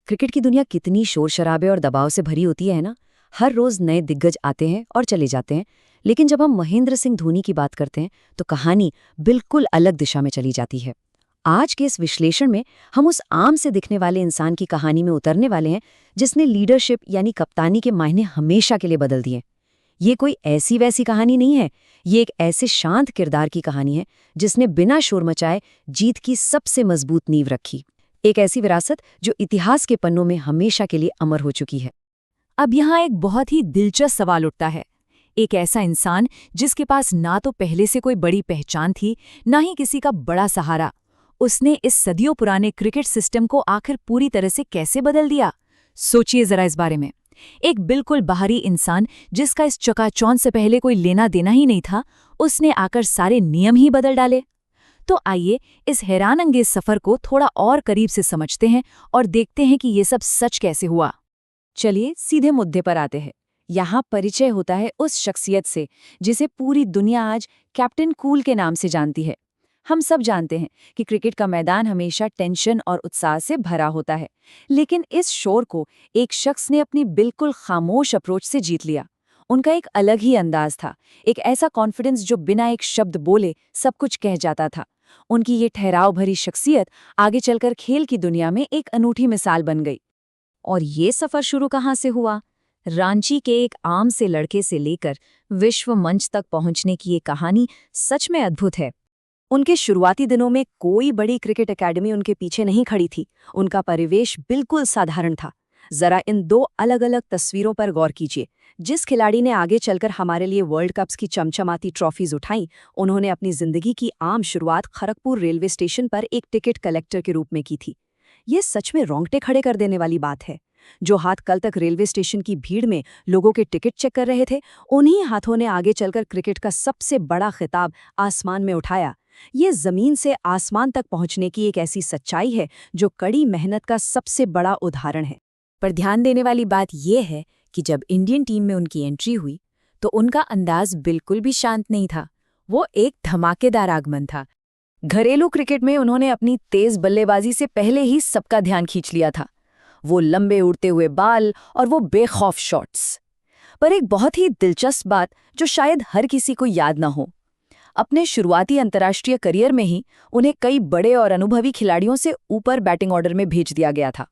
Cricket की दुनिया कितनी शोर शराबे और दबाव से भरी होती है ना। हर रोज नए दिग्गज आते हैं और चले जाते हैं, लेकिन जब हम महेंद्र सिंह धोनी की बात करते हैं तो कहानी बिल्कुल अलग दिशा में चली जाती है। आज के इस विश्लेषण में हम उस आम से दिखने वाले इंसान की कहानी में उतरने वाले हैं जिसने लीडरशिप यानी कप्तानी के मायने हमेशा के लिए बदल दिए। ये कोई ऐसी वैसी कहानी नहीं है, ये एक ऐसे शांत किरदार की कहानी है जिसने बिना शोर मचाए जीत की सबसे मजबूत नींव रखी। एक ऐसी विरासत जो इतिहास के पन्नों में हमेशा के लिए अमर हो चुकी है। अब यहाँ एक बहुत ही दिलचस्प सवाल उठता है। एक ऐसा इंसान जिसके पास ना तो पहले से कोई बड़ी पहचान थी, ना ही किसी का बड़ा सहारा, उसने इस सदियों पुराने क्रिकेट सिस्टम को आखिर पूरी तरह से कैसे बदल दिया? सोचिए जरा इस बारे में। एक बिल्कुल बाहरी इंसान जिसका इस चकाचौंध से पहले कोई लेना देना ही नहीं था, उसने आकर सारे नियम ही बदल डाले। तो आइए इस हैरानअंगेज सफर को थोड़ा और करीब से समझते हैं और देखते हैं कि ये सब सच कैसे हुआ। चलिए सीधे मुद्दे पर आते हैं। यहाँ परिचय होता है उस शख्सियत से जिसे पूरी दुनिया आज कैप्टन कूल के नाम से जानती है। हम सब जानते हैं कि क्रिकेट का मैदान हमेशा टेंशन और उत्साह से भरा होता है, लेकिन इस शोर को एक शख्स ने अपनी बिल्कुल खामोश अप्रोच से जीत लिया। उनका एक अलग ही अंदाज था, एक ऐसा कॉन्फिडेंस जो बिना एक शब्द बोले सब कुछ कह जाता था। उनकी ये ठहराव भरी शख्सियत आगे चलकर खेल की दुनिया में एक अनूठी मिसाल बन गई। और ये सफर शुरू कहाँ से हुआ? रांची के एक आम से लड़के से लेकर विश्व मंच तक पहुंचने की ये कहानी सच में अद्भुत है। उनके शुरुआती दिनों में कोई बड़ी क्रिकेट एकेडमी उनके पीछे नहीं खड़ी थी। उनका परिवेश बिल्कुल साधारण था। जरा इन दो अलग अलग तस्वीरों पर गौर कीजिए। जिस खिलाड़ी ने आगे चलकर हमारे लिए वर्ल्ड कप्स की चमचमाती ट्रॉफीज उठाईं, उन्होंने अपनी जिंदगी की आम शुरुआत खड़गपुर रेलवे स्टेशन पर एक टिकट कलेक्टर के रूप में की थी। ये सच में रोंगटे खड़े कर देने वाली बात है। जो हाथ कल तक रेलवे स्टेशन की भीड़ में लोगों के टिकट चेक कर रहे थे, उन्हीं हाथों ने आगे चलकर क्रिकेट का सबसे बड़ा खिताब आसमान में उठाया। ये जमीन से आसमान तक पहुंचने की एक ऐसी सच्चाई है जो कड़ी मेहनत का सबसे बड़ा उदाहरण है। पर ध्यान देने वाली बात यह है कि जब इंडियन टीम में उनकी एंट्री हुई तो उनका अंदाज बिल्कुल भी शांत नहीं था। वो एक धमाकेदार आगमन था। घरेलू क्रिकेट में उन्होंने अपनी तेज बल्लेबाजी से पहले ही सबका ध्यान खींच लिया था। वो लंबे उड़ते हुए बाल और वो बेखौफ शॉट्स। पर एक बहुत ही दिलचस्प बात जो शायद हर किसी को याद न हो, अपने शुरुआती अंतर्राष्ट्रीय करियर में ही उन्हें कई बड़े और अनुभवी खिलाड़ियों से ऊपर बैटिंग ऑर्डर में भेज दिया गया था।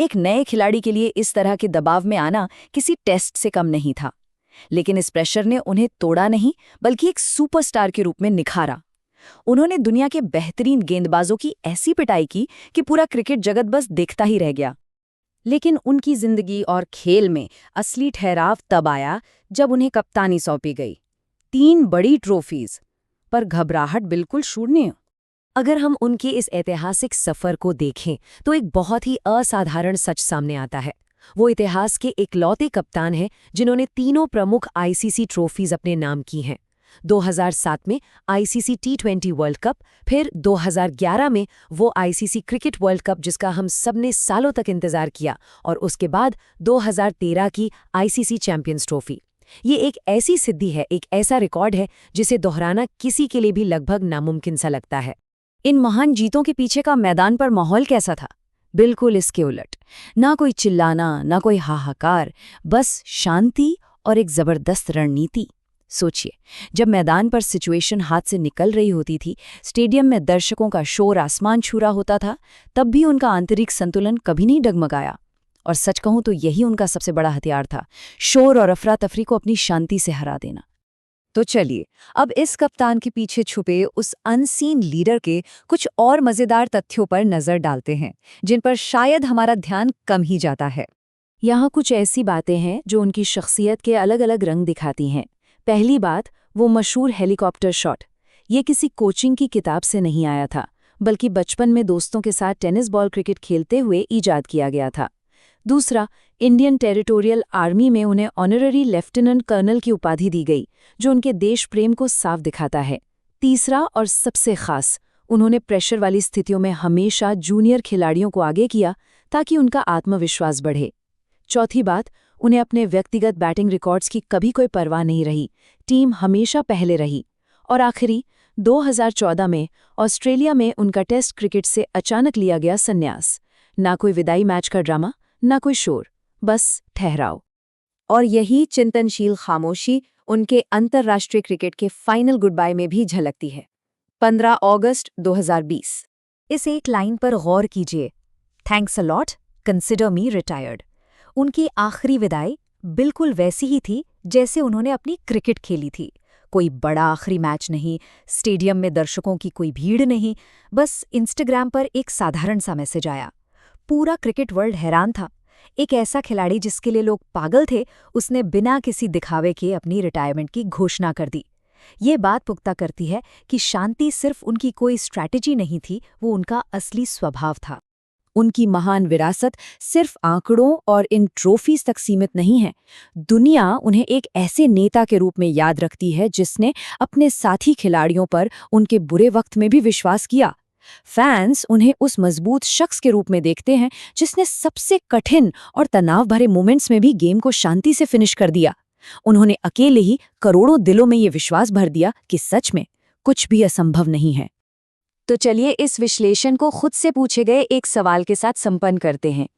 एक नए खिलाड़ी के लिए इस तरह के दबाव में आना किसी टेस्ट से कम नहीं था, लेकिन इस प्रेशर ने उन्हें तोड़ा नहीं बल्कि एक सुपरस्टार के रूप में निखारा। उन्होंने दुनिया के बेहतरीन गेंदबाजों की ऐसी पिटाई की कि पूरा क्रिकेट जगत बस देखता ही रह गया। लेकिन उनकी जिंदगी और खेल में असली ठहराव तब आया जब उन्हें कप्तानी सौंपी गई। 3 बड़ी ट्रॉफीज, पर घबराहट बिल्कुल शून्य। अगर हम उनके इस ऐतिहासिक सफर को देखें तो एक बहुत ही असाधारण सच सामने आता है। वो इतिहास के इकलौते कप्तान हैं जिन्होंने तीनों प्रमुख आईसीसी ट्रॉफीज अपने नाम की हैं। 2007 में आईसीसी टी20 वर्ल्ड कप, फिर 2011 में वो आईसीसी क्रिकेट वर्ल्ड कप जिसका हम सब ने सालों तक इंतजार किया, और उसके बाद 2013 की आईसीसी चैंपियंस ट्रॉफी। ये एक ऐसी सिद्धि है, एक ऐसा रिकॉर्ड है जिसे दोहराना किसी के लिए भी लगभग नामुमकिन सा लगता है। इन महान जीतों के पीछे का मैदान पर माहौल कैसा था? बिल्कुल इसके उलट। ना कोई चिल्लाना, ना कोई हाहाकार, बस शांति और एक जबरदस्त रणनीति। सोचिए, जब मैदान पर सिचुएशन हाथ से निकल रही होती थी, स्टेडियम में दर्शकों का शोर आसमान छू रहा होता था, तब भी उनका आंतरिक संतुलन कभी नहीं डगमगाया। और सच कहूं तो यही उनका सबसे बड़ा हथियार था, शोर और अफरा तफरी को अपनी शांति से हरा देना। तो चलिए अब इस कप्तान के पीछे छुपे उस अनसीन लीडर के कुछ और मजेदार तथ्यों पर नजर डालते हैं जिन पर शायद हमारा ध्यान कम ही जाता है। यहाँ कुछ ऐसी बातें हैं जो उनकी शख्सियत के अलग अलग रंग दिखाती हैं। पहली बात, वो मशहूर हेलीकॉप्टर शॉट। ये किसी कोचिंग की किताब से नहीं आया था, बल्कि बचपन में दोस्तों के साथ टेनिस बॉल क्रिकेट खेलते हुए ईजाद किया गया था। दूसरा, इंडियन टेरिटोरियल आर्मी में उन्हें ऑनररी लेफ्टिनेंट कर्नल की उपाधि दी गई, जो उनके देश प्रेम को साफ दिखाता है। तीसरा और सबसे खास, उन्होंने प्रेशर वाली स्थितियों में हमेशा जूनियर खिलाड़ियों को आगे किया ताकि उनका आत्मविश्वास बढ़े। चौथी बात, उन्हें अपने व्यक्तिगत बैटिंग रिकॉर्ड्स की कभी कोई परवाह नहीं रही, टीम हमेशा पहले रही। और आखिरी, 2014 में ऑस्ट्रेलिया में उनका टेस्ट क्रिकेट से अचानक लिया गया संन्यास, ना कोई विदाई मैच का ड्रामा, ना कोई शोर, बस ठहराव। और यही चिंतनशील खामोशी उनके अंतर्राष्ट्रीय क्रिकेट के फाइनल गुड बाय में भी झलकती है। 15 अगस्त 2020। इस एक लाइन पर गौर कीजिए, thanks a lot, consider me retired. उनकी आखिरी विदाई बिल्कुल वैसी ही थी जैसे उन्होंने अपनी क्रिकेट खेली थी। कोई बड़ा आखिरी मैच नहीं, स्टेडियम में दर्शकों की कोई भीड़ नहीं, बस इंस्टाग्राम पर एक साधारण सा मैसेज आया। पूरा क्रिकेट वर्ल्ड हैरान था। एक ऐसा खिलाड़ी जिसके लिए लोग पागल थे, उसने बिना किसी दिखावे के अपनी रिटायरमेंट की घोषणा कर दी। ये बात पुख्ता करती है कि शांति सिर्फ उनकी कोई स्ट्रैटेजी नहीं थी, वो उनका असली स्वभाव था। उनकी महान विरासत सिर्फ आंकड़ों और इन ट्रॉफीज तक सीमित नहीं है। दुनिया उन्हें एक ऐसे नेता के रूप में याद रखती है जिसने अपने साथी खिलाड़ियों पर उनके बुरे वक्त में भी विश्वास किया। फैंस उन्हें उस मजबूत शख्स के रूप में देखते हैं जिसने सबसे कठिन और तनाव भरे मोमेंट्स में भी गेम को शांति से फिनिश कर दिया। उन्होंने अकेले ही करोड़ों दिलों में ये विश्वास भर दिया कि सच में कुछ भी असंभव नहीं है। तो चलिए इस विश्लेषण को खुद से पूछे गए एक सवाल के साथ संपन्न करते हैं।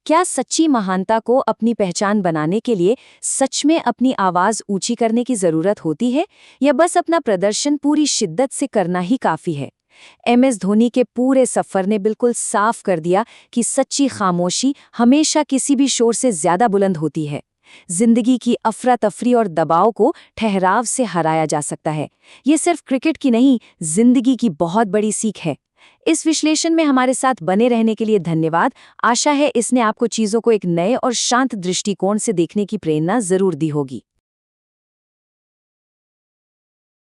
क्या सच्ची महानता को अपनी पहचान बनाने के लिए सच में अपनी आवाज ऊंची करने की जरूरत होती है, या बस अपना प्रदर्शन पूरी शिद्दत से करना ही काफी है? MS धोनी के पूरे सफर ने बिल्कुल साफ कर दिया कि सच्ची खामोशी हमेशा किसी भी शोर से ज्यादा बुलंद होती है। जिंदगी की अफरा तफरी और दबाव को ठहराव से हराया जा सकता है। ये सिर्फ क्रिकेट की नहीं, जिंदगी की बहुत बड़ी सीख है। इस विश्लेषण में हमारे साथ बने रहने के लिए धन्यवाद। आशा है इसने आपको चीजों को एक नए और शांत दृष्टिकोण से देखने की प्रेरणा जरूर दी होगी।